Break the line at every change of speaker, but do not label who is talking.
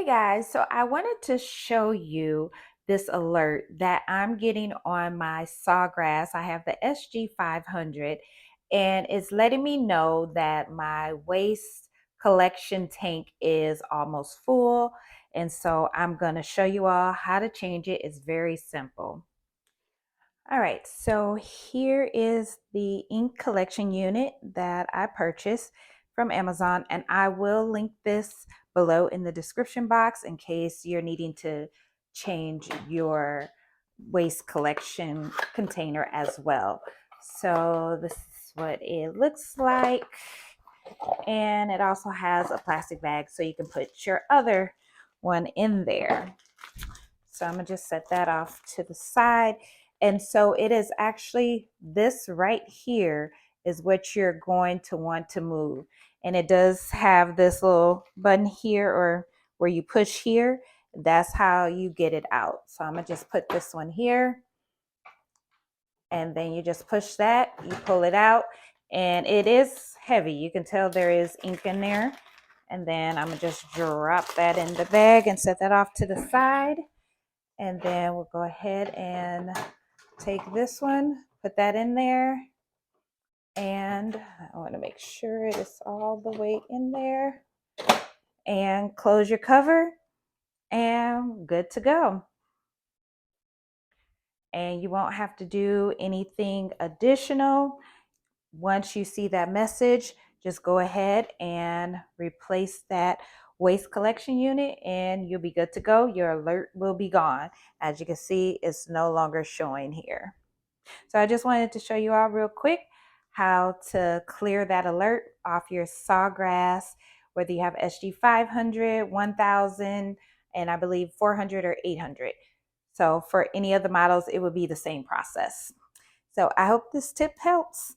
Guys, so I wanted to show you this alert that I'm getting on my Sawgrass. I have the SG500 and it's letting me know that my waste collection tank is almost full. And so I'm going to show you all how to change it. It's very simple. All right, so here is the ink collection unit that I purchased from Amazon, and I will link this below in the description box in case you're needing to change your waste collection container as well. So this is what it looks like, and it also has a plastic bag so you can put your other one in there. So I'm gonna just set that off to the side. And so it is actually this right here is what you're going to want to move. And it does have this little button here or where you push here. That's how you get it out. So I'm gonna just put this one here. And then you just push that, you pull it out, and it is heavy. You can tell there is ink in there. And then I'm gonna just drop that in the bag and set that off to the side. And then we'll go ahead and take this one, put that in there. And I want to make sure it is all the way in there. And close your cover and good to go. And you won't have to do anything additional. Once you see that message, just go ahead and replace that waste collection unit and you'll be good to go. Your alert will be gone. As you can see, it's no longer showing here. So I just wanted to show you all real quick how to clear that alert off your Sawgrass, whether you have SG 500, 1000, and I believe 400 or 800. So for any of the models, it would be the same process. So I hope this tip helps.